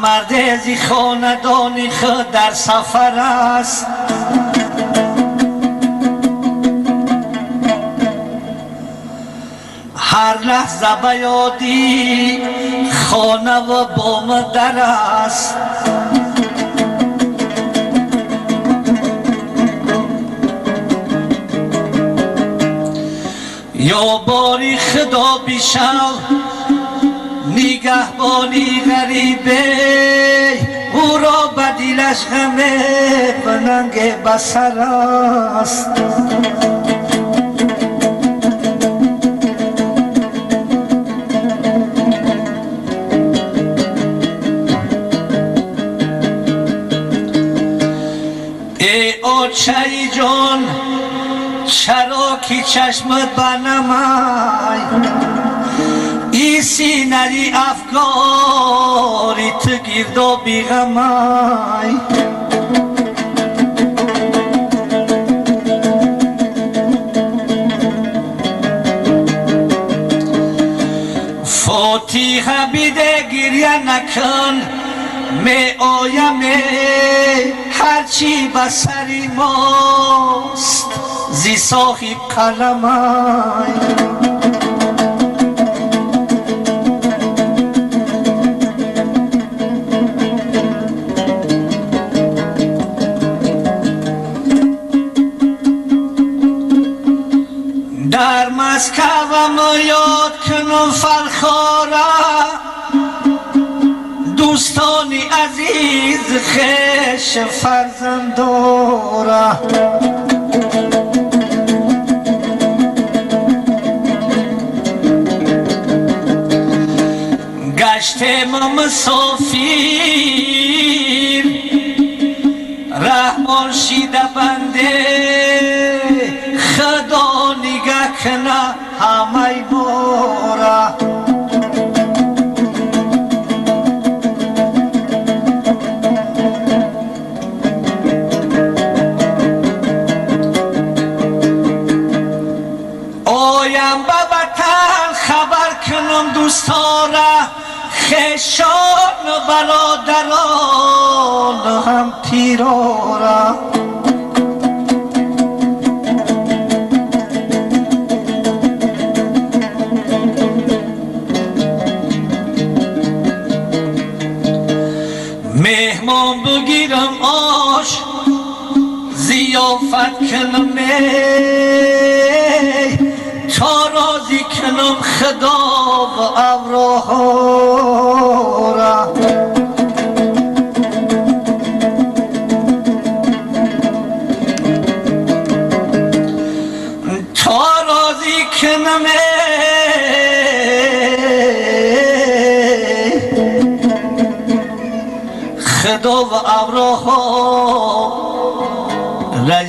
مرد زی خاندانی خود در سفر است، هر لحظه به یادی خانه و بام در است. یا باری خدا بیشم نگهبانی غریبه، او را به دلش غمه و ننگ بسر است. ای آچه جان چرا که چشمت بنمای، ای سینری افکاری تو گرد و بیغمای. فاتحه بیده گریه نکن، می آیم هرچی به سری ماست زی صاحب قلمای. در مسکوم یاد کنم فلخارا، دوستانی عزیز خش فرزندارا. گشتم مسافیر رحمان شیده بنده، خدا نگه کنه همه بارا. آیم به وطن خبر کنم دوستارا، خشان و برادران هم پیرارا. مهمان بگیرم آش ضیافت کنم تا راضی کنم خدا و ابروها را. تا راضی کنم خدا و ابروها را.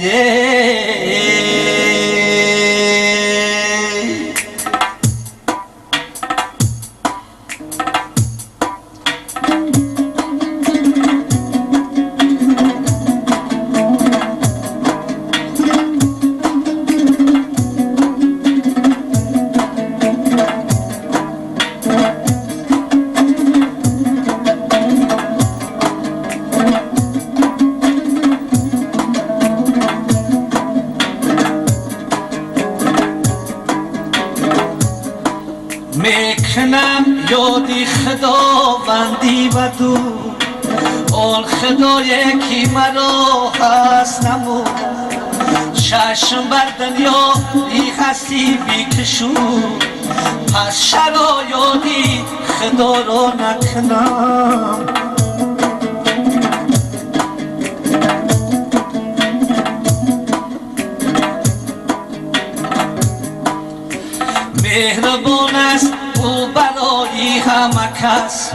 میکنم یادی خداوندی و دو، آن خدایی که مرا هست نمود. چشم بر دنیا ای هستی بیکشود، پس چرا یادی خدا را نکنم. مهربان است او برای همه کس،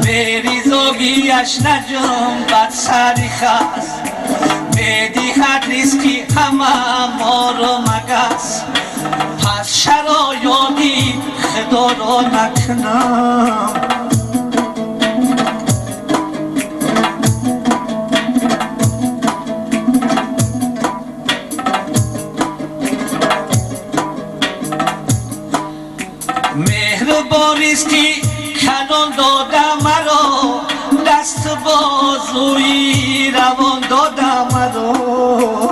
بریزاگیش نجام بد سری خست. میدهد ریزکی همه ما را مگس، پس چرا یادی خدا را نکنم. مهربانیست که کنون داده مرا دست بازوی روان دادم رو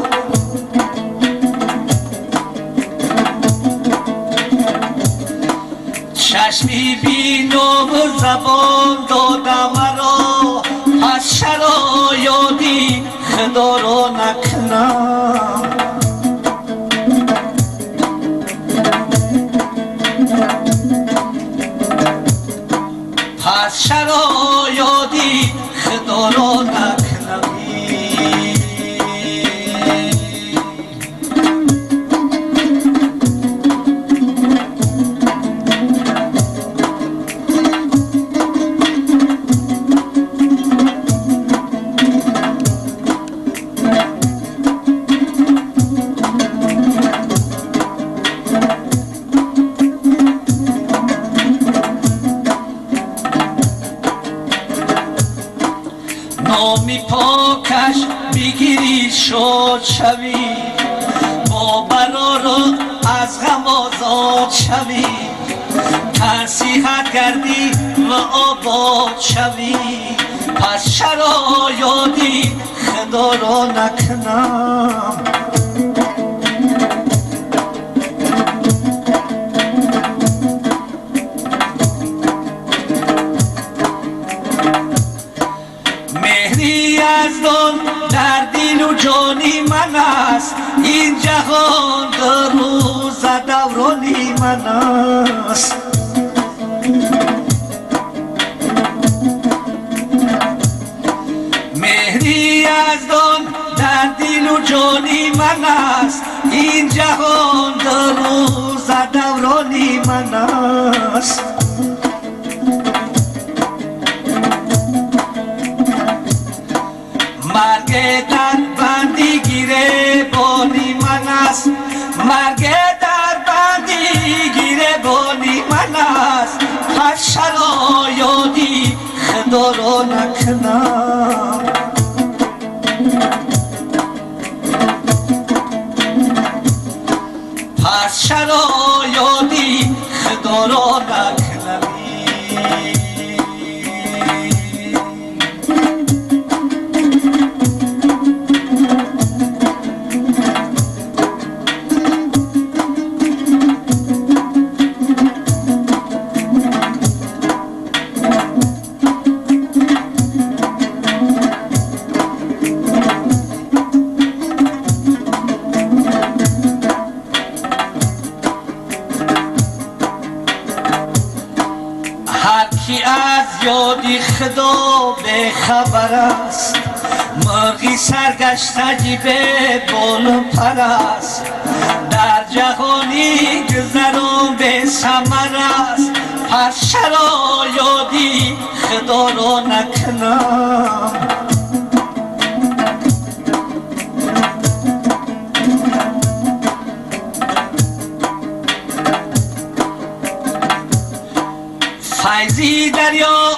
چشمی بینم زبان دادم رو از شرایادی خدا رو نکنم پس شرایادی خدا رو نکنمی نامی پاکش بگیری شد شوی با برارو از غم آزاد شوی تنصیحت کردی و آباد شوی پس شرایادی خدا را نکنم مهری از دان در دل و جانی من است این جهان در روز دورانی من است مهری از دان در دل و جانی من است این جهان در روز دورانی من است مرگ در بندی گیره بانی من است مرگ در بندی گیره بانی من است پس شرایادی خدا را نکنم پس شرایادی خدا را نکنمی هرکی از یادی خدا به خبر است مرغی سرگشتگی به بال پر است در جهانی گذران به ثمر است پس شرایادی خدا را نکنم فیضی دریا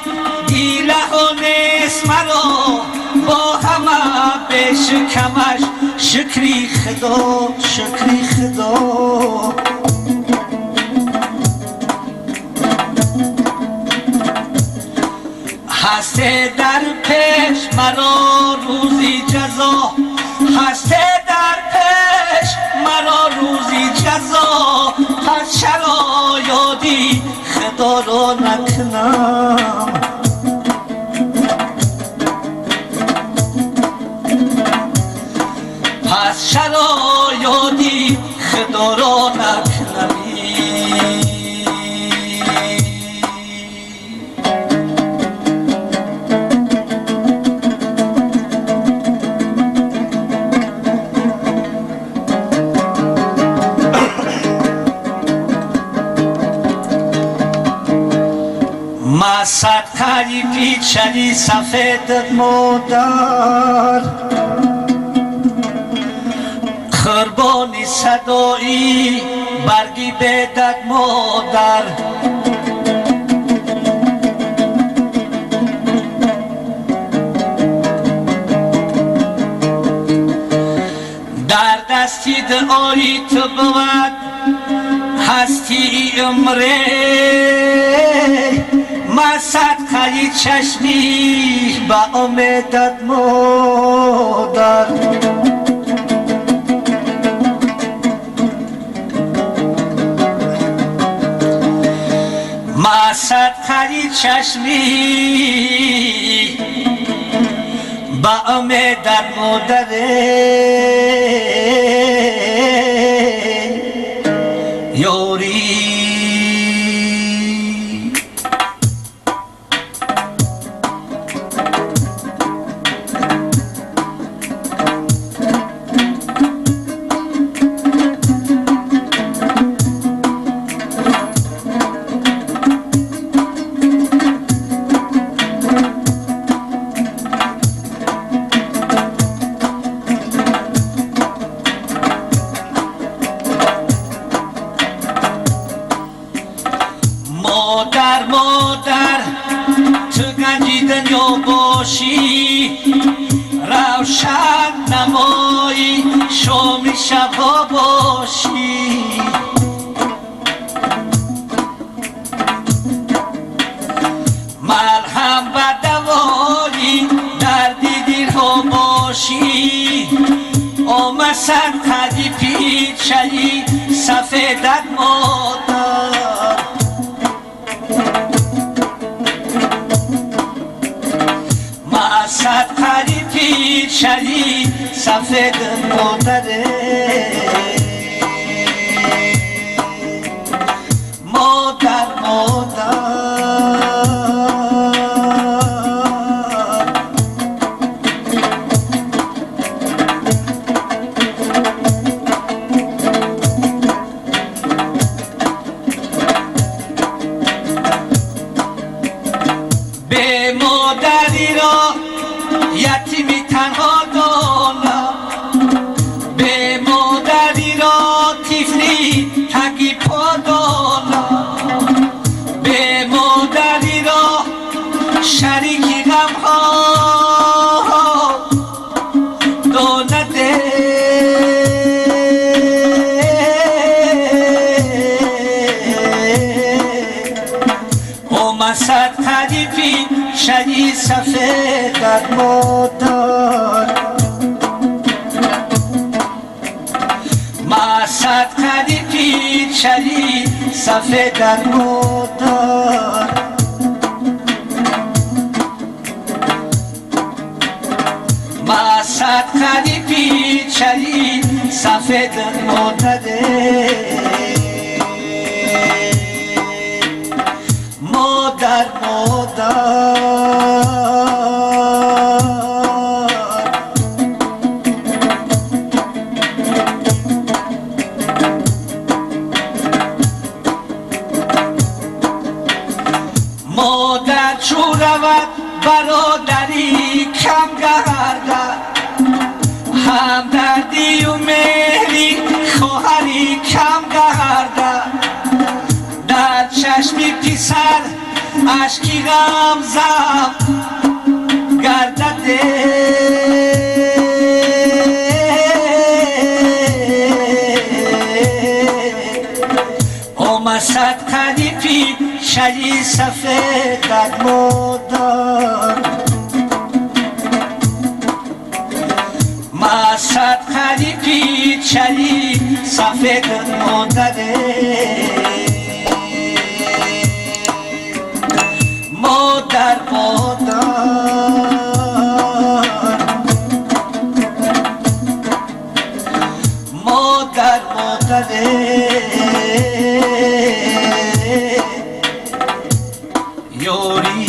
دیله و نیست مرا با همه بشکمش شکری خدا شکری خدا هسته در پیش مرا روزی جزا هسته در پیش مرا روزی جزا پس شرایادی خدا را نکنم پس شرایادی خدا را نکنمی ما صدقه پیچنی سفید مادر قربانی صدایی برگی بدد مادر در دستی دعایی تو بود هستی امره صدقه چشمی با امیدت مادر ما صدقه چشمی با امیدت مادر یوری مادر تو گنجی دنیا باشی روشن نمایی شام شبها باشی مرهم و دوایی دردی دیرها باشی آمسد قدی پیچهی سفیدت مادر صدقه پیچهی سفید مادره مادر به مادری را یتیمی تنها دانم به مادری را طفلی تگی پا دانم به مادری را شریکی غمها دانده اومسد قدیفی شدی سفیدت مادر مسد قدیفی شدی سفیدت مادر مسد قدیفی شدی سفیدت مادر مادر مادر چو رود برادری کم گردد همدردی و مهری خواهری کم گردد در چشمی پسر اشکی غمزم گردده اومسد قدیفی شدی سفیدت مادر مسد قدیفی شدی سفیدت مادر مادر یوری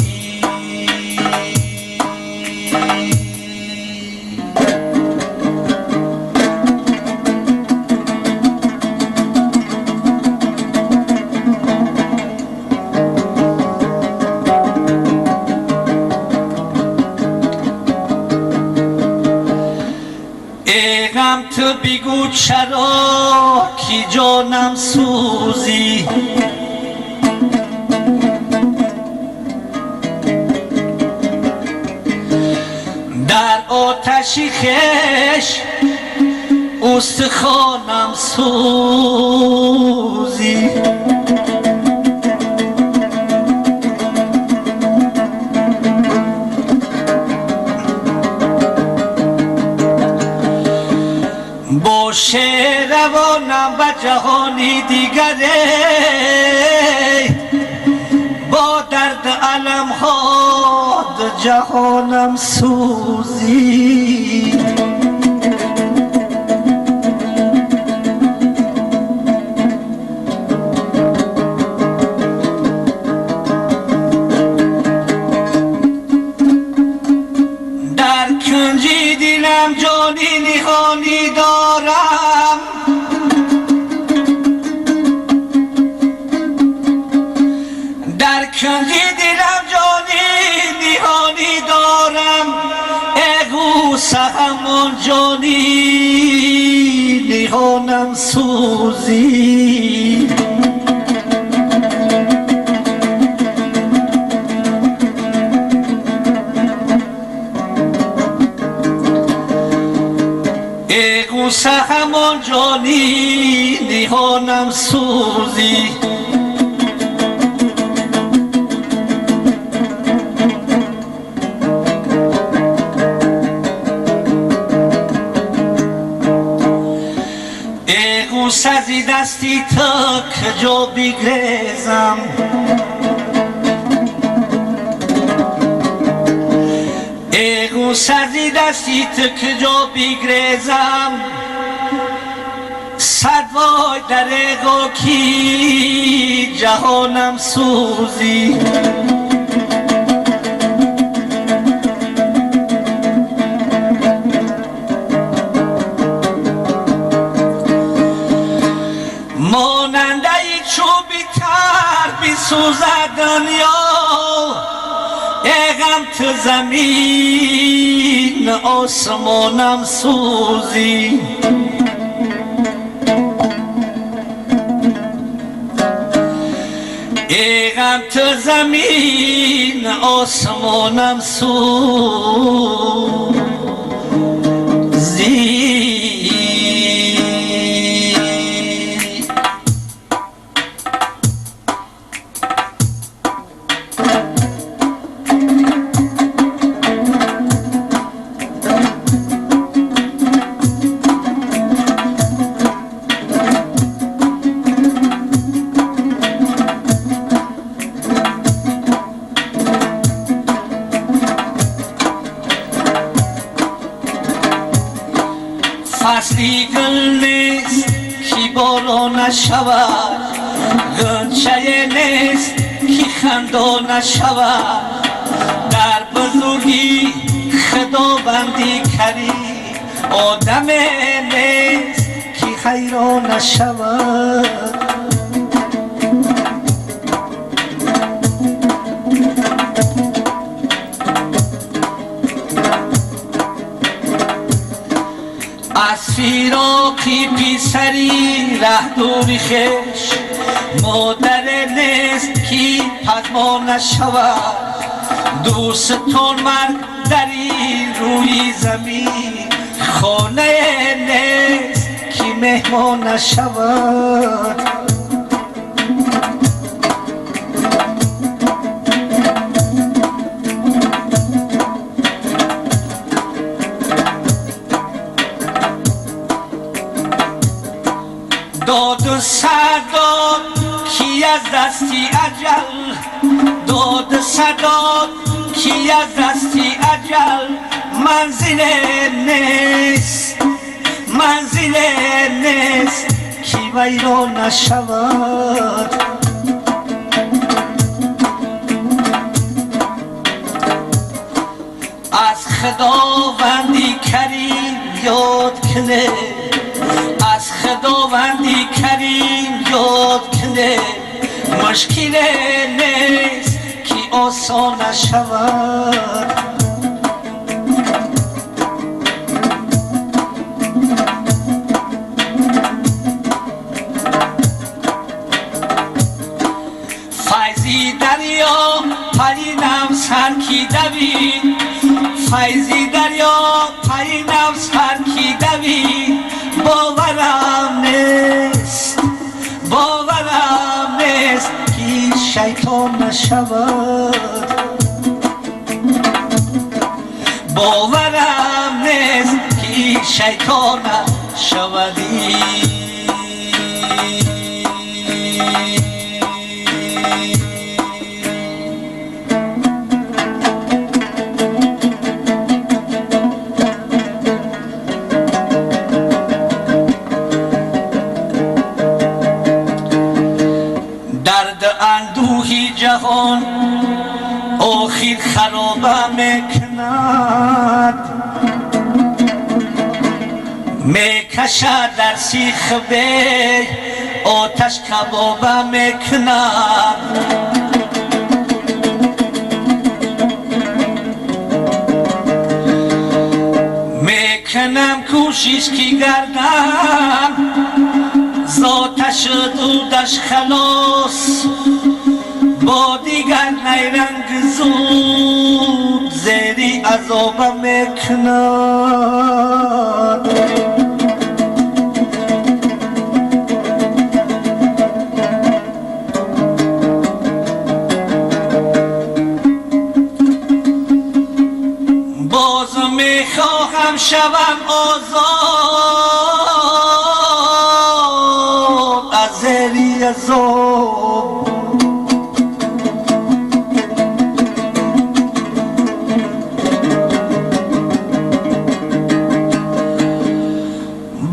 غم تو بگو چرا کی جانم سوزی در آتشی خش استخوانم سوزی جوانم و جهانی دیگره با درد علم ها جهانم سوزی در کنجی دیلم جانی نهانی دارم در کنجی دیلم جانی نهانی دارم اگو سهمون جانی نهانم سوزی اگو سهمون جانی نهانم سوزی سازی دستی تا کجا بگریزم اگو سازی دستی تا کجا بگریزم صد وای در اگو کی جهانم سوزی ماننده چوبی تر بی سوزد دنیا اغم تو زمین آسمانم سوزی اغم تو زمین آسمانم سوزی فصلی گل نیست کی باران نشود غنچه نیست کی خندان نشود در بزرگی خداوندی کریم آدم نیست کی حیران نشود از فیراقی پیسری ره دوری خش مادر نیست کی پدمان نشود دوستان مرد در این روی زمین خانه نیست کی مهمان نشود داد و صداد کی از دستی اجل داد صداد کی از دستی اجل منزل نیست منزل نیست کی ویران نشود از خداوندی کریم یاد کنه از خداوندی کریم یاد کنه مشکل نیست کی آسان نشود فیضی دریا پرینم سر کی دوید فیضی دریا پرینم سر کی دوید باورم نیست کی شیطان نشود باورم نیست کی شیطان نشودی اندوهی جهان آخر خرابم میکند میکشد در سیخ وی آتش کبابم میکند میکنم کوشش کی گردم ز آتش دودش خلاص با دیگر نیرنگ زود زیری عذابم میکند باز میخواهم شوم آزاد از زیری عذاب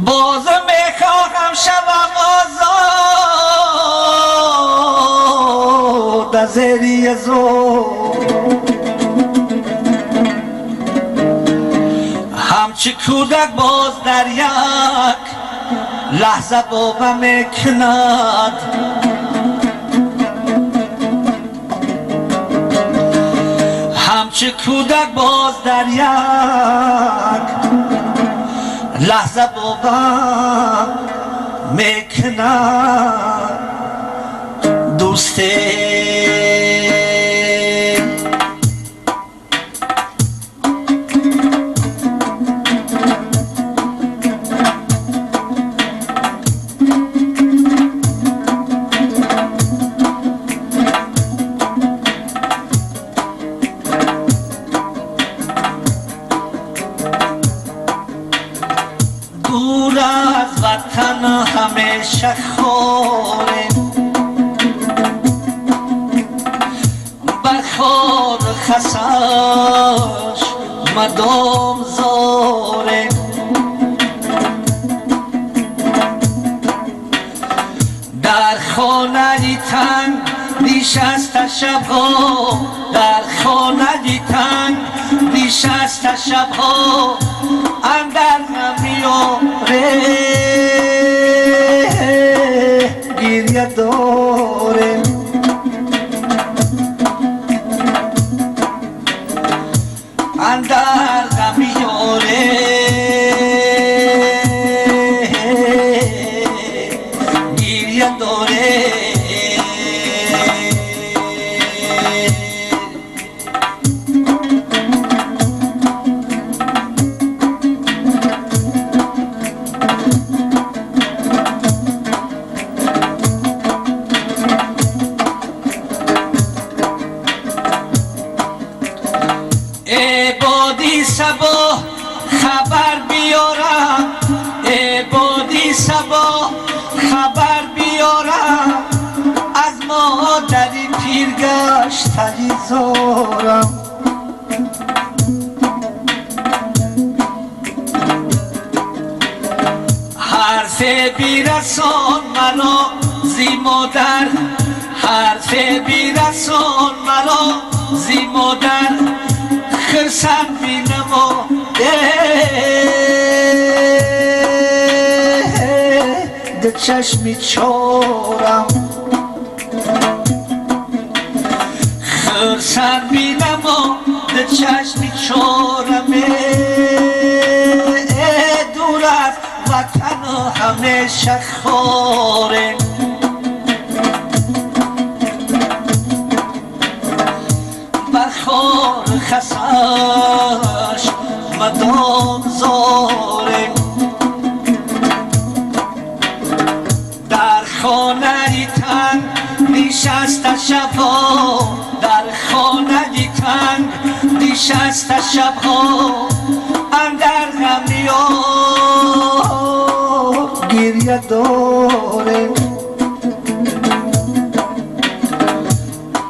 باز میخواهم شوم آزاد از زیری عذاب همچه کودک باز در یک لحظه بابم میکند همچه کودک باز در یک لحظه بابم میکند دوستی دور از وطن همیشه خوریم بخور خساش مدام زاریم در خانه تنگ نشسته شبها در خانه تنگ نشسته شبها اندر نمیاره گریه داریم اندر نمیاره گریه داره عبادی صبا خبر بیارم عبادی صبا خبر بیارم از مادری پیرگشتنی زارم حرف بیرسان منو زی مادر حرف بیرسان منو زی مادر خرسن بینما ده چشمی چارم خرسن بینما ده چشمی چارم دور از وطن همیشه خارم بخور خساش مدام زارم در خانه تنگ نشسته شبها در خانه تنگ نشسته شبها اندر غمیار گریه دارم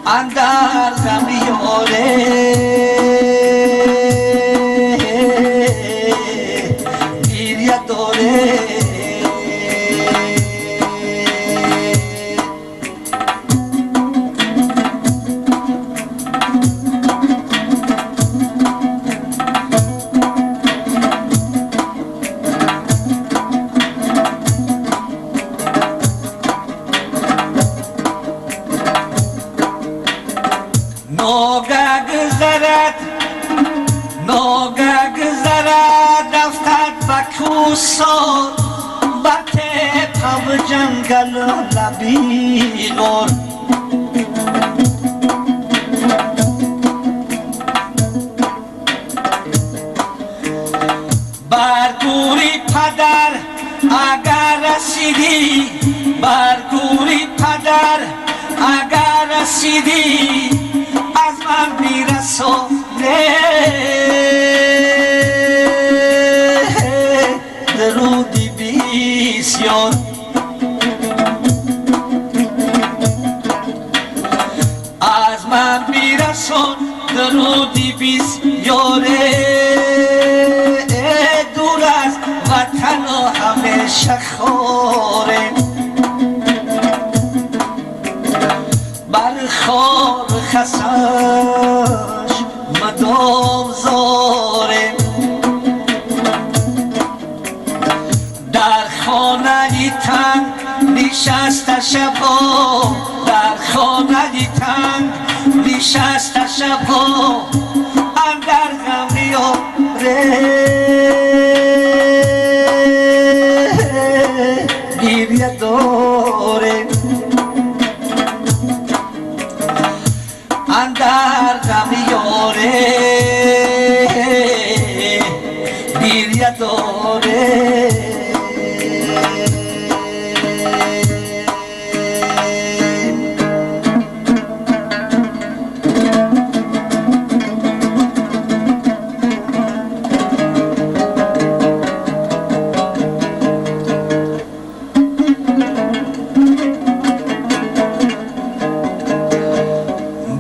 اندر غمیاره گریه داره کوسان بر تپم جنگل لبی غار برگوری پدر اگر رسیدی برگوری پدر اگر رسیدی از من میرسونه درودی بسیار از من میرسون درودی بسیاره دور از وطن و همیشه خوره بر خار خساش مدام زاره در خانه تنگ نشسته شبا در خانه تنگ نشسته شبا اندر غم میاره گریه داره اندر غم یاره گریه داره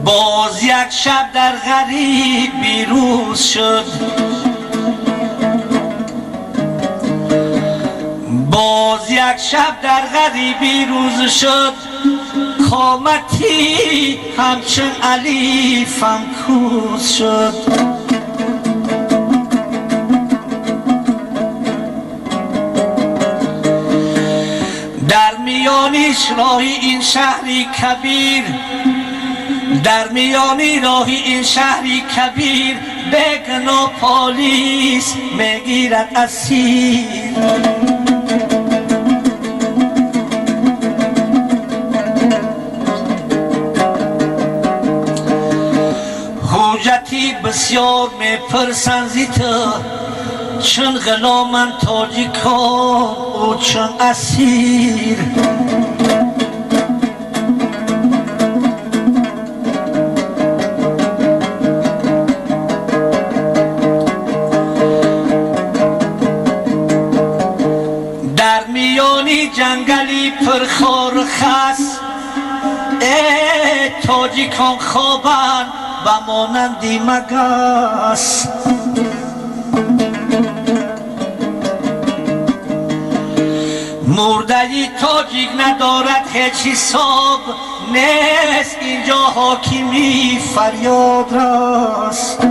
باز یک شب در غریبی روز شد باز یک شب در غریبی روز شد قامتی همچون الیفم کوز شد در میانیش راهی این شهری کبیر در میانی راهی این شهری کبیر بگن و پالیس میگیرد اسیر حجتی بسیار میپرسن زی تو چون غلامن تاجیکان و چون اسیر جنگلی پرخار و خس تاجیکان خوابن و مانندی مگس مردهی تاجیک ندارد هیچ حساب نیست اینجا حاکمی فریاد راست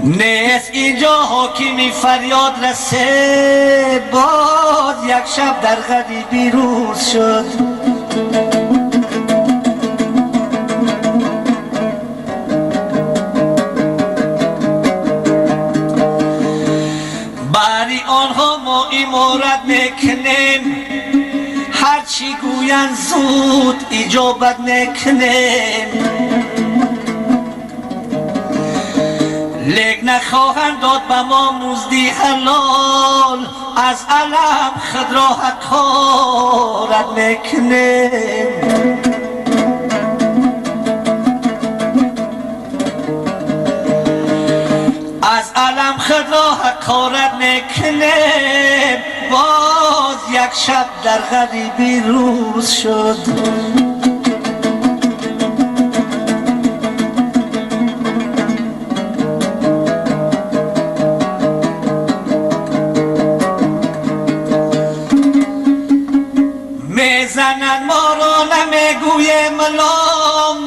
نیست اینجا حاکمی فریاد رسه باز یک شب در غریبی روز شد بری آنها ما امارت میکنیم هرچی گوین زود اجابت میکنیم لیک نخواهند داد به ما مزدی حلال از علم خود را حقارت میکنیم از علم خود را حقارت میکنیم باز یک شب در غریبی روز شد میزنن ما را نمیگویم ملام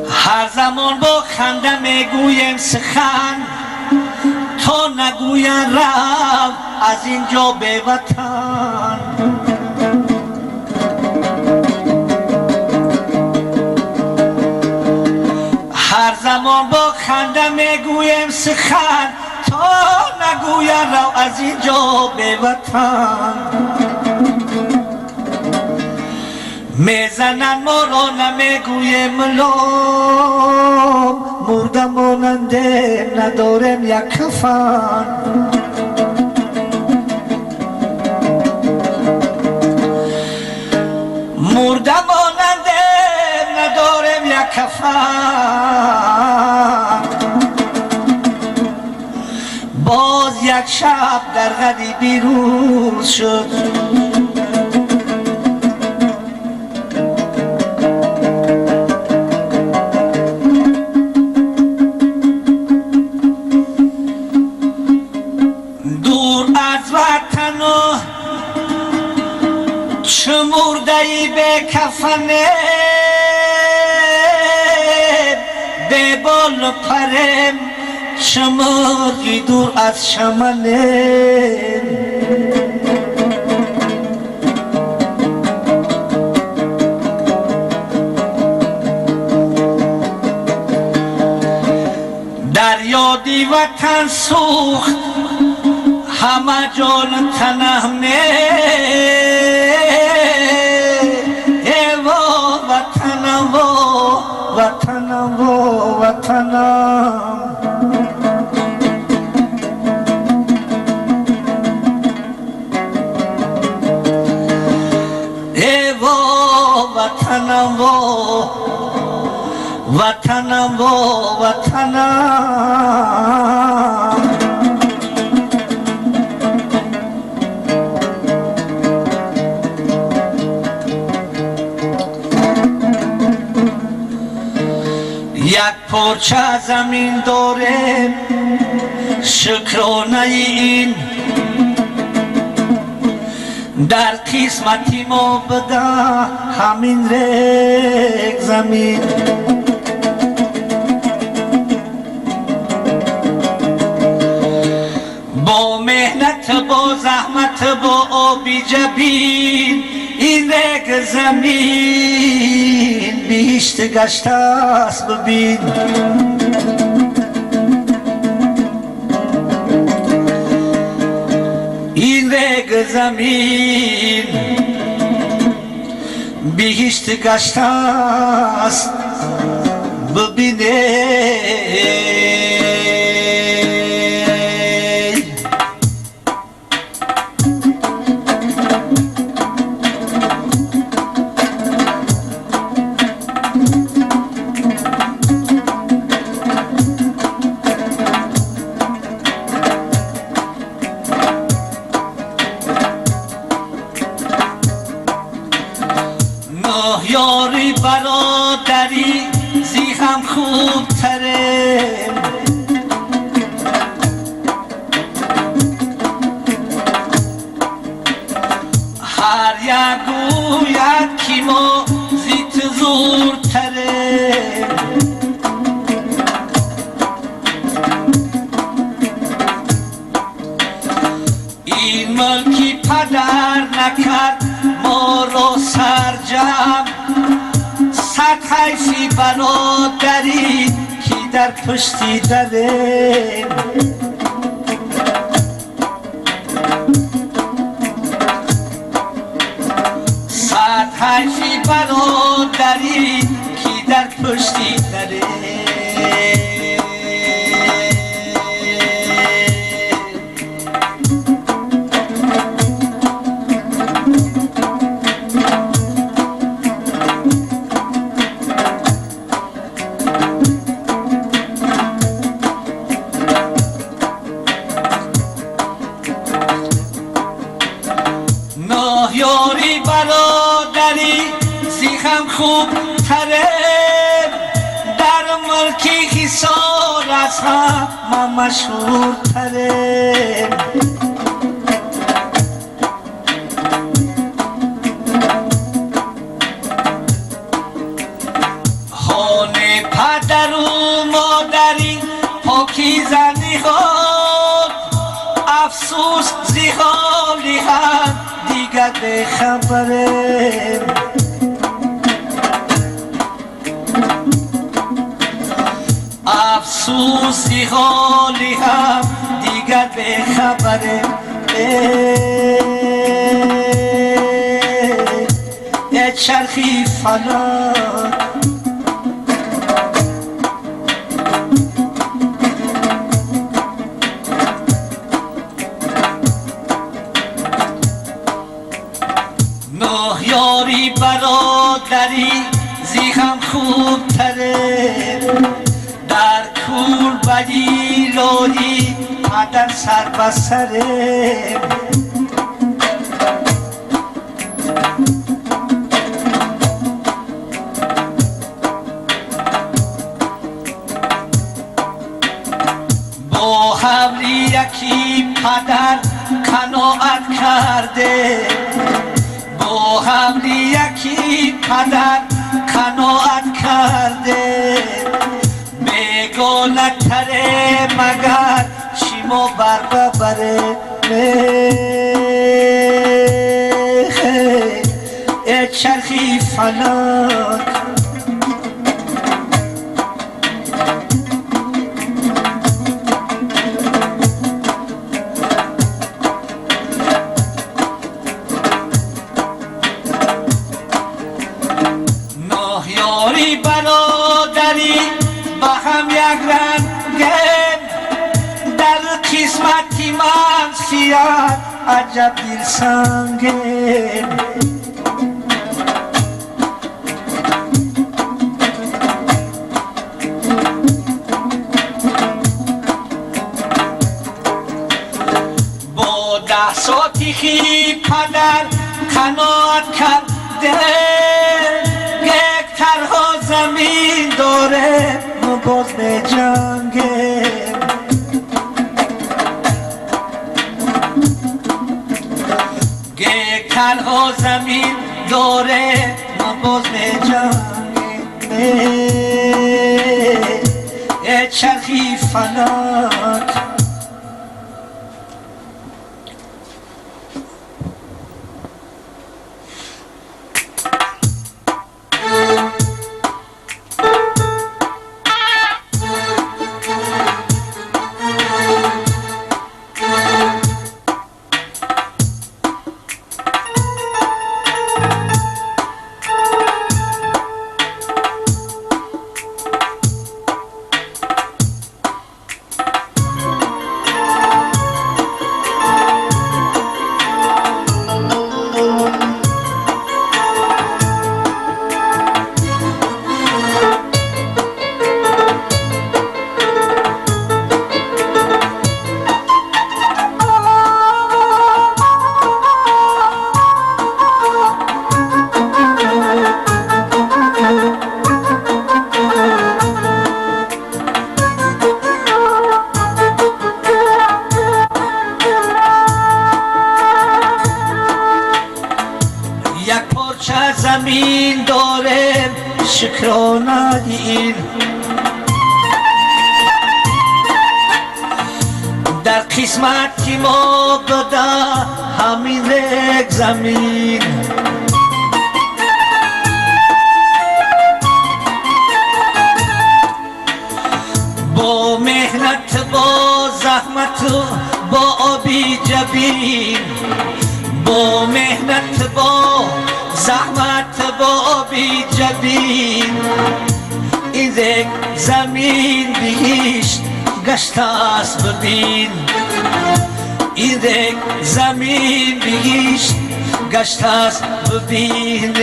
هر زمان با خنده میگویم سخن تا نگوین رفت از اینجا به وطن. هر زمان با خنده میگویم سخن تا نگوین رفت از اینجا به وطن. میزنن ما را نمیگویم لام، مرده ماننده نداریم یک کفن. مرده ماننده نداریم یک کفن. باز یک شب در غریبی روز شد، چه مرده‌ای به کفنه به بال پرم، چه مرغی دور از شمنه. در یادی وطن سوخت همه جان تنمه. وطنم و وطنم، ای وا وطنم و وطنم و وطنم. یک پارچه زمین داریم شکرانه این، در قسمتی ما بده همین ریگ زمین. با مهنت با زحمت با آبی جبین این ریگ زمین بیشت گشته است ببین. این ریگ زمین بیشت گشته است ببینه. یاری برادری زی هم خوب تره، هر یک گوید کی ما زیت زور تره. این ملکی پدر نکرد ما را سرجم، صد حیفی برادری کی در پشتی داره. صد حیفی برادری کی در پشتی داره. یاری برادری زیخم خوب تره، در ملکی حصار از همه مشهور تره. خانه پدر و مادری پاکیزه نهاد، افسوس زی حالی هم دیگر به خبره افسوس زی حالی هم دیگر به خبره چرخی فلک نه یاری برادری زی هم خوب تره در کور بدی لولی پدر سر بسره با حملی یکی پدر قناعت کرده با حملی یکی پدر قناعت کرده بگانتره مگر شیما بر ببره چرخی فلک یاری برادری با هم یک رنگن در قسمتی منصیت عجب دل سنگن با دستاتی خی پدر قناعت کرده ترها زمین داره ما باز به جنگه تنها زمین داره ما باز به جنگه چرخی فلک زمین داره شکرانه این در قسمتی ما بده همین یک زمین با مهنت با زحمت با آبی جبین با مهنت با زحمت با آبی جبین این یک زمین بهشت گشته است ببین این یک زمین بهشت گشته است ببین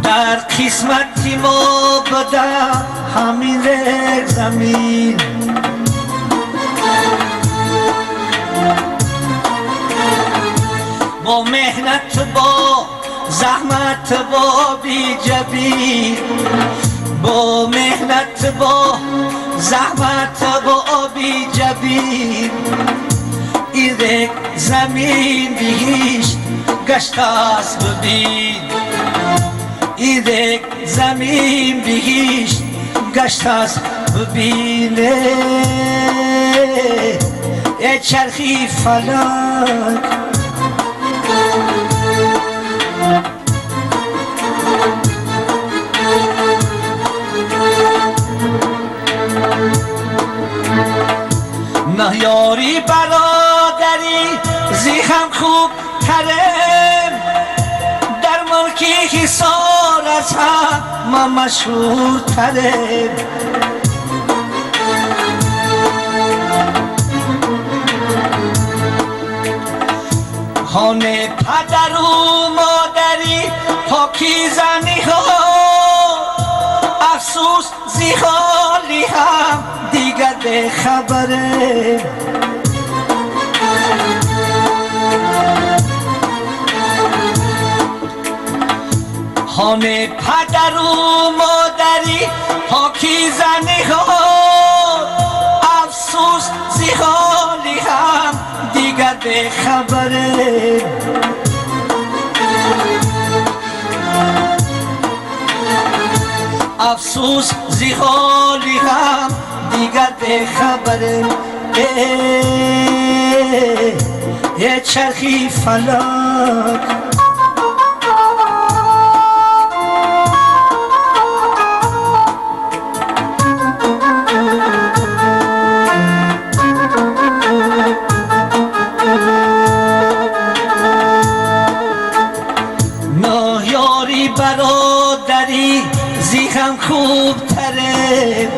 در قسمتی ما بده همین یک زمین با مهنت با زحمت با بی جبین با مهنت با زحمت با بی جبین این یک زمین بهشت گشته است ببین این دیگ زمین بهشت گشته است ببینه ای چرخی فلک نه یاری برادری زیخم خوب تره در ملکی حصار از همه مشهور تره خانه پدر و مادری پاکیزنی ها افسوس زیخالی هم دیگر به خبره خانه پدر و مادری پاکیزنی ها افسوس زیخالی هم دیگر به خبره افسوس زیخالی هم دیگر به خبره ای چرخی فلک نه یاری برادری زیخم خوب تره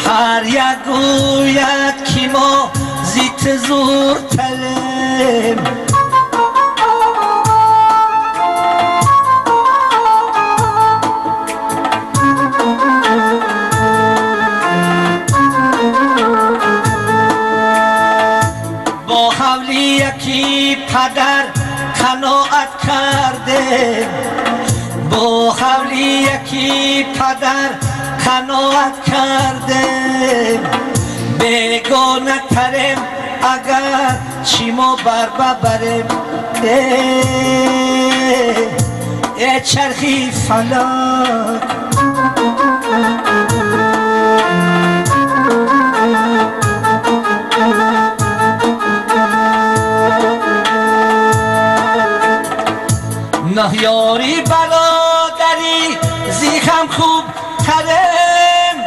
هر یک گوید که ما زیت زور تره با حولی یکی پدر قناعت کرده با حولی یکی پدر قناعت کرده بیگانه ترم اگر چی ما بر ببرم ای چرخی فلک نه یاری برادری زیخم خوب ترم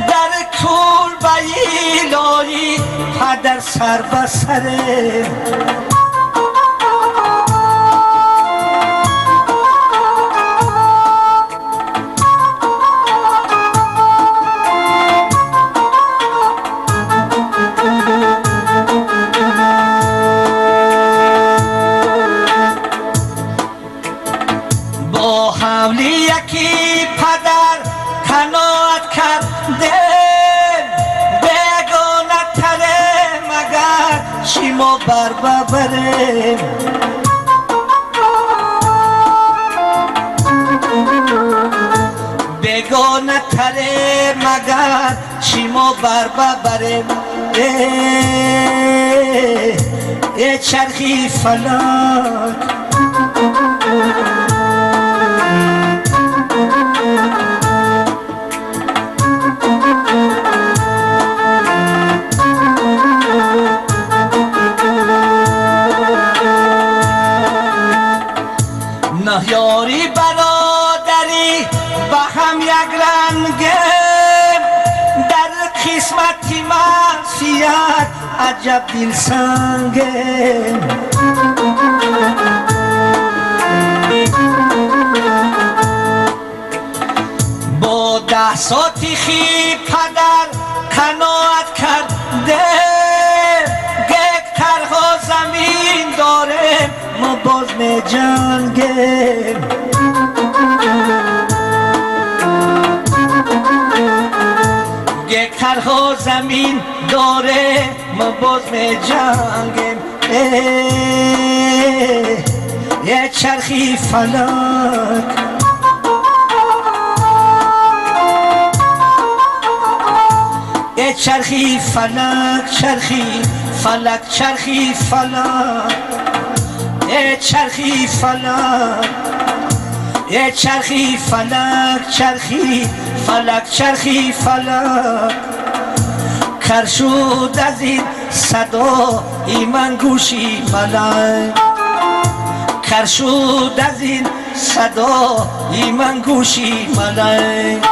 در کول بیلایی پدر سر به سرم با حولی یکی پدر قناعت کرده بیگانه تره مگر چی ما بر ببرم بیگانه تره مگر چی ما بر ببرم ای چرخی فلک نه یاری برادری با هم یک رنگه در قسمتی معصیت عجب دل سنگه با 10 ساعتی خی پدر قناعت کرده گکترها زمین داره ما باز می جنگیم گکترها زمین داره ما باز می جنگیم ای چرخی فلک ای چرخی فلک چرخی فلک چرخی فلک ای چرخی فلک ای چرخی فلک چرخی فلک چرخی فلک کر شد از این صدا من گوشی ملک کر شد از این صدا من گوشی ملک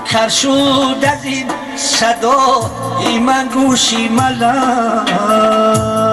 کر شد از این صدا من گوشی ملک